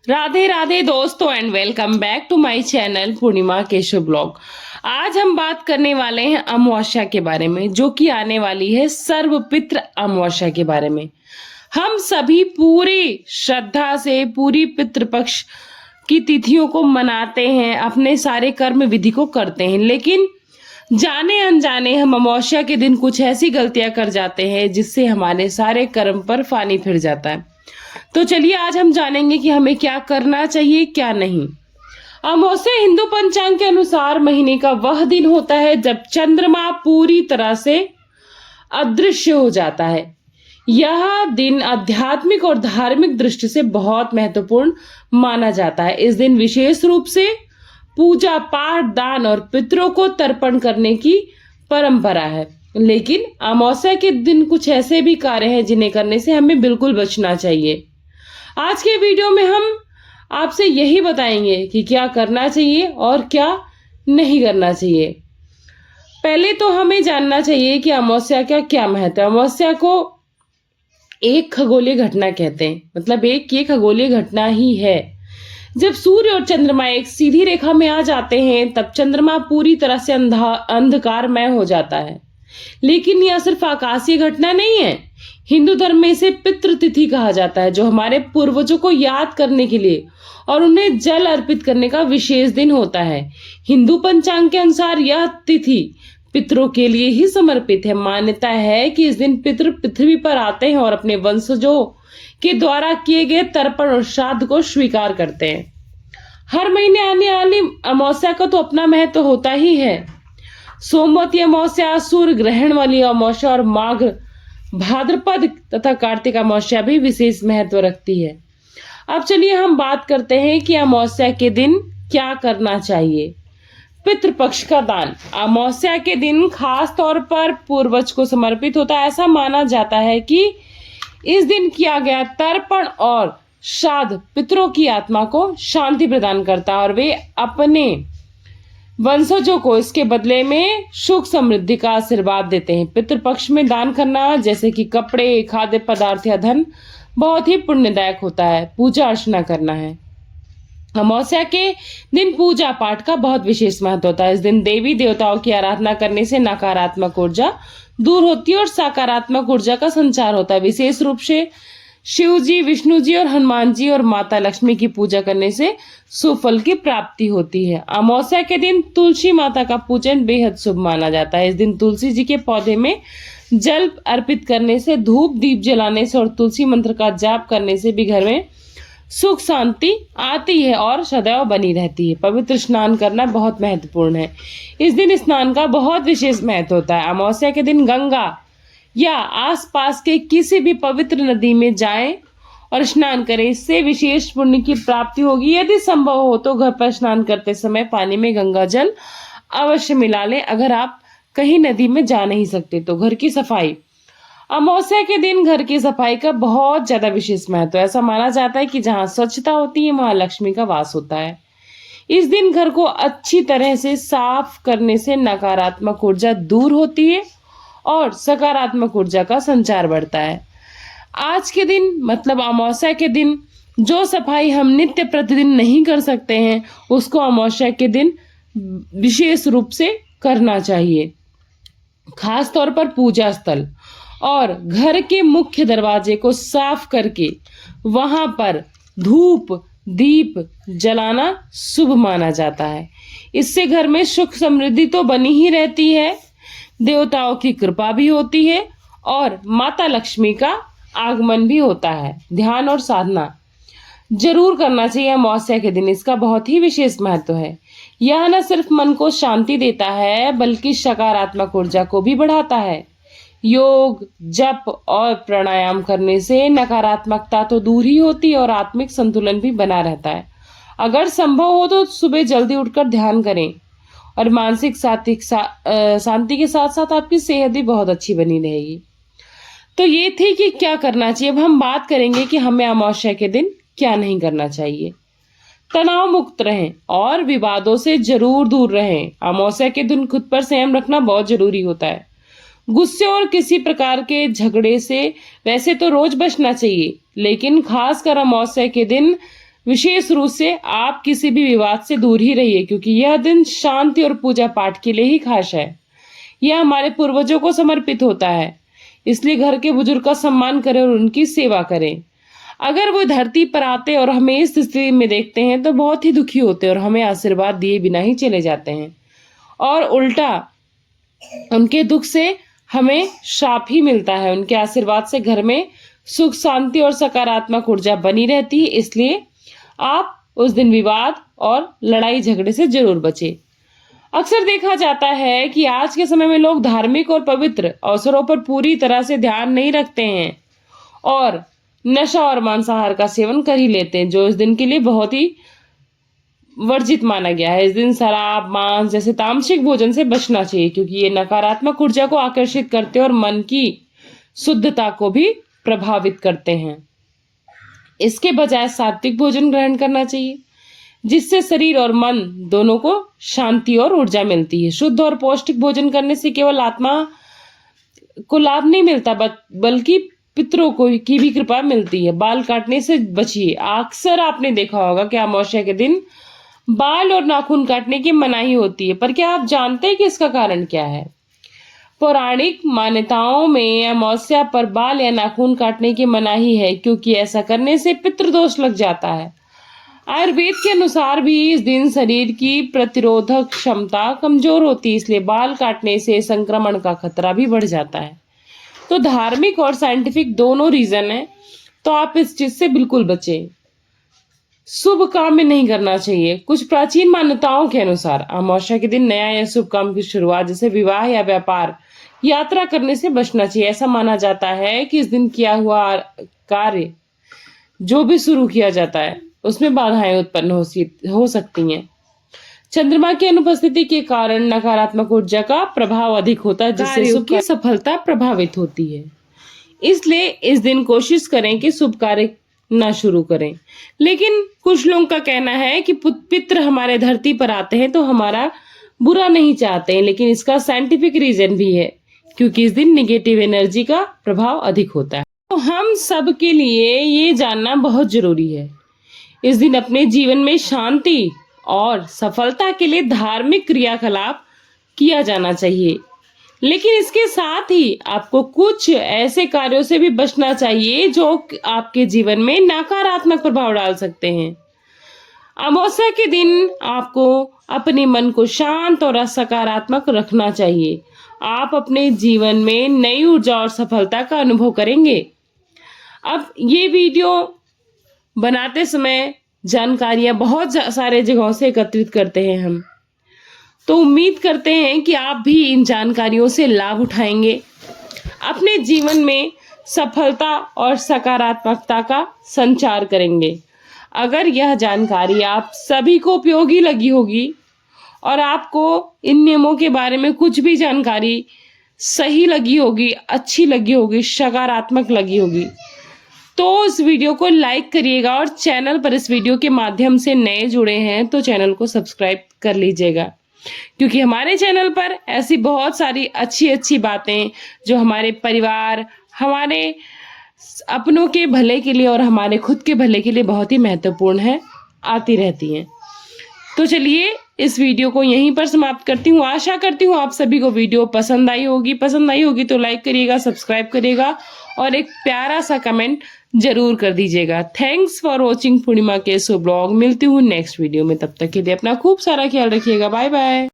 राधे राधे दोस्तों and welcome back to my channel Purnima Keshav blog. आज हम बात करने वाले हैं अमावस्या के बारे में, जो कि आने वाली है सर्वपितृ अमावस्या के बारे में। हम सभी पूरी श्रद्धा से पूरी पितृपक्ष की तिथियों को मनाते हैं, अपने सारे कर्म विधि को करते हैं, लेकिन जाने अनजाने हम अमावस्या के दिन कुछ ऐसी गलतियां कर जाते हैं जिससे हमारे सारे कर्म पर पानी फिर जाता है। तो चलिए आज हम जानेंगे कि हमें क्या करना चाहिए क्या नहीं। अमावस्या हिंदू पंचांग के अनुसार महीने का वह दिन होता है जब चंद्रमा पूरी तरह से अदृश्य हो जाता है। यह दिन आध्यात्मिक और धार्मिक दृष्टि से बहुत महत्वपूर्ण माना जाता है। इस दिन विशेष रूप से पूजा पाठ, दान और पितरों को तर्पण करने की परंपरा है। लेकिन अमावस्या के दिन कुछ ऐसे भी कार्य हैं जिन्हें करने से हमें बिल्कुल बचना चाहिए। आज के वीडियो में हम आपसे यही बताएंगे कि क्या करना चाहिए और क्या नहीं करना चाहिए। पहले तो हमें जानना चाहिए कि अमावस्या का क्या महत्व है। अमावस्या को एक खगोलीय घटना कहते हैं, मतलब एक ये खगोलीय घटना ही है। जब सूर्य और चंद्रमा एक सीधी रेखा में आ जाते हैं तब चंद्रमा पूरी तरह से अंधकारमय हो जाता है। लेकिन यह सिर्फ आकाशीय घटना नहीं है। हिंदू धर्म में इसे पितृतिथि कहा जाता है, जो हमारे पूर्वजों को याद करने के लिए और उन्हें जल अर्पित करने का विशेष दिन होता है। हिंदू पंचांग के अनुसार यह तिथि पितरों के लिए ही समर्पित है। मान्यता है कि इस दिन पितृ पृथ्वी पर आते हैं और अपने वंशजों के द्वारा किए गए तर्पण और श्राद्ध को स्वीकार करते हैं। हर महीने आने वाली अमावस्या का तो अपना महत्व होता ही है। सोमवती अमावस्या, सूर्य ग्रहण वाली अमावस्या और माघ, भाद्रपद तथा कार्तिक अमावस्या भी विशेष महत्व रखती है। अब चलिए हम बात करते हैं कि अमावस्या के दिन क्या करना चाहिए। पितृपक्ष का दान अमावस्या के दिन खास तौर पर पूर्वज को समर्पित होता है। ऐसा माना जाता है कि इस दिन किया गया तर्पण और श्राद्ध पितरों की आत्मा को शांति प्रदान करता है और वे अपने वंशजों को इसके बदले में सुख समृद्धि का आशीर्वाद देते हैं। पितृपक्ष में दान करना जैसे कि कपड़े, खाद्य पदार्थ या धन बहुत ही पुण्यदायक होता है। पूजा अर्चना करना है। अमावस्या के दिन पूजा पाठ का बहुत विशेष महत्व होता है। इस दिन देवी देवताओं की आराधना करने से नकारात्मक ऊर्जा दूर होती है और सकारात्मक ऊर्जा का संचार होता है। विशेष रूप से शिव जी, विष्णु जी और हनुमान जी और माता लक्ष्मी की पूजा करने से सुफल की प्राप्ति होती है। अमावस्या के दिन तुलसी माता का पूजन बेहद शुभ माना जाता है। इस दिन तुलसी जी के पौधे में जल अर्पित करने से, धूप दीप जलाने से और तुलसी मंत्र का जाप करने से भी घर में सुख शांति आती है और सदैव बनी रहती है। पवित्र स्नान करना बहुत महत्वपूर्ण है। इस दिन स्नान का बहुत विशेष महत्व होता है। अमावस्या के दिन गंगा या आसपास के किसी भी पवित्र नदी में जाएं और स्नान करें। इससे विशेष पुण्य की प्राप्ति होगी। यदि संभव हो तो घर पर स्नान करते समय पानी में गंगा जल अवश्य मिला लें। अगर आप कहीं नदी में जा नहीं सकते तो घर की सफाई। अमावस्या के दिन घर की सफाई का बहुत ज्यादा विशेष महत्व है। ऐसा माना जाता है कि जहाँ स्वच्छता होती है वहां लक्ष्मी का वास होता है। इस दिन घर को अच्छी तरह से साफ करने से नकारात्मक ऊर्जा दूर होती है और सकारात्मक ऊर्जा का संचार बढ़ता है। आज के दिन मतलब अमावस्या के दिन जो सफाई हम नित्य प्रतिदिन नहीं कर सकते हैं उसको अमावस्या के दिन विशेष रूप से करना चाहिए। खास तौर पर पूजा स्थल और घर के मुख्य दरवाजे को साफ करके वहां पर धूप दीप जलाना शुभ माना जाता है। इससे घर में सुख समृद्धि तो बनी ही रहती है, देवताओं की कृपा भी होती है और माता लक्ष्मी का आगमन भी होता है। ध्यान और साधना जरूर करना चाहिए अमावस्या के दिन। इसका बहुत ही विशेष महत्व है। यह न सिर्फ मन को शांति देता है बल्कि सकारात्मक ऊर्जा को भी बढ़ाता है। योग, जप और प्राणायाम करने से नकारात्मकता तो दूर ही होती है और आत्मिक संतुलन भी बना रहता है। अगर संभव हो तो सुबह जल्दी उठकर ध्यान करें और मानसिक शांति के साथ साथ आपकी सेहत भी बहुत अच्छी बनी रहेगी। तो ये थी कि क्या करना चाहिए। अब हम बात करेंगे कि हमें अमावस्या के दिन क्या नहीं करना चाहिए। तनाव मुक्त रहें और विवादों से जरूर दूर रहें। अमावस्या के दिन खुद पर संयम रखना बहुत जरूरी होता है। गुस्से और किसी प्रकार के झगड़े से वैसे तो रोज बचना चाहिए, लेकिन खासकर अमावस्या के दिन विशेष रूप से आप किसी भी विवाद से दूर ही रहिए, क्योंकि यह दिन शांति और पूजा पाठ के लिए ही खास है। यह हमारे पूर्वजों को समर्पित होता है, इसलिए घर के बुजुर्ग का सम्मान करें और उनकी सेवा करें। अगर वो धरती पर आते और हमें इस स्थिति में देखते हैं तो बहुत ही दुखी होते और हमें आशीर्वाद दिए बिना ही चले जाते हैं, और उल्टा उनके दुख से हमें श्राप ही मिलता है। उनके आशीर्वाद से घर में सुख, शांति और सकारात्मक ऊर्जा बनी रहती है। इसलिए आप उस दिन विवाद और लड़ाई झगड़े से जरूर बचें। अक्सर देखा जाता है कि आज के समय में लोग धार्मिक और पवित्र अवसरों पर पूरी तरह से ध्यान नहीं रखते हैं और नशा और मांसाहार का सेवन कर ही लेते हैं, जो इस दिन के लिए बहुत ही वर्जित माना गया है। इस दिन शराब, मांस जैसे तामसिक भोजन से बचना चाहिए, क्योंकि ये नकारात्मक ऊर्जा को आकर्षित करते हैं और मन की शुद्धता को भी प्रभावित करते हैं। इसके बजाय सात्विक भोजन ग्रहण करना चाहिए, जिससे शरीर और मन दोनों को शांति और ऊर्जा मिलती है। शुद्ध और पौष्टिक भोजन करने से केवल आत्मा को लाभ नहीं मिलता, बल्कि पितरों को की भी कृपा मिलती है। बाल काटने से बचिए। अक्सर आपने देखा होगा कि अमावस्या के दिन बाल और नाखून काटने की मनाही होती है, पर क्या आप जानते हैं कि इसका कारण क्या है? पौराणिक मान्यताओं में अमावस्या पर बाल या नाखून काटने की मनाही है, क्योंकि ऐसा करने से पितृदोष लग जाता है। आयुर्वेद के अनुसार भी इस दिन शरीर की प्रतिरोधक क्षमता कमजोर होती है, इसलिए बाल काटने से संक्रमण का खतरा भी बढ़ जाता है। तो धार्मिक और साइंटिफिक दोनों रीजन है, तो आप इस चीज से बिल्कुल बचें। शुभ काम में नहीं करना चाहिए। कुछ प्राचीन मान्यताओं के अनुसार अमावस्या के दिन नया या शुभ काम की शुरुआत, जैसे विवाह या व्यापार, यात्रा करने से बचना चाहिए। ऐसा माना जाता है कि इस दिन किया हुआ कार्य जो भी शुरू किया जाता है उसमें बाधाएं उत्पन्न हो सकती हैं। चंद्रमा की अनुपस्थिति के कारण नकारात्मक ऊर्जा का प्रभाव अधिक होता है, जिससे शुभ की सफलता प्रभावित होती है। इसलिए इस दिन कोशिश करें कि शुभ कार्य ना शुरू करें। लेकिन कुछ लोगों का कहना है कि पितृ हमारे धरती पर आते हैं तो हमारा बुरा नहीं चाहते हैं, लेकिन इसका साइंटिफिक रीजन भी है, क्योंकि इस दिन निगेटिव एनर्जी का प्रभाव अधिक होता है। तो हम सब के लिए ये जानना बहुत जरूरी है। इस दिन अपने जीवन में शांति और सफलता के लिए धार्मिक क्रियाकलाप किया जाना चाहिए, लेकिन इसके साथ ही आपको कुछ ऐसे कार्यों से भी बचना चाहिए जो आपके जीवन में नकारात्मक प्रभाव डाल सकते हैं। अमावस्या के दिन आपको अपने मन को शांत और सकारात्मक रखना चाहिए। आप अपने जीवन में नई ऊर्जा और सफलता का अनुभव करेंगे। अब ये वीडियो बनाते समय जानकारियां बहुत सारे जगहों से एकत्रित करते हैं हम, तो उम्मीद करते हैं कि आप भी इन जानकारियों से लाभ उठाएंगे, अपने जीवन में सफलता और सकारात्मकता का संचार करेंगे। अगर यह जानकारी आप सभी को उपयोगी लगी होगी और आपको इन नियमों के बारे में कुछ भी जानकारी सही लगी होगी, अच्छी लगी होगी, सकारात्मक लगी होगी, तो इस वीडियो को लाइक करिएगा और चैनल पर इस वीडियो के माध्यम से नए जुड़े हैं तो चैनल को सब्सक्राइब कर लीजिएगा, क्योंकि हमारे चैनल पर ऐसी बहुत सारी अच्छी अच्छी बातें जो हमारे परिवार, हमारे अपनों के भले के लिए और हमारे खुद के भले के लिए बहुत ही महत्वपूर्ण है, आती रहती हैं। तो चलिए इस वीडियो को यहीं पर समाप्त करती हूँ। आशा करती हूँ आप सभी को वीडियो पसंद आई होगी तो लाइक करिएगा, सब्सक्राइब करिएगा और एक प्यारा सा कमेंट जरूर कर दीजिएगा। Thanks for watching Purnima Keshav blog. मिलती हूँ नेक्स्ट वीडियो में, तब तक के लिए अपना खूब सारा ख्याल रखिएगा। Bye bye.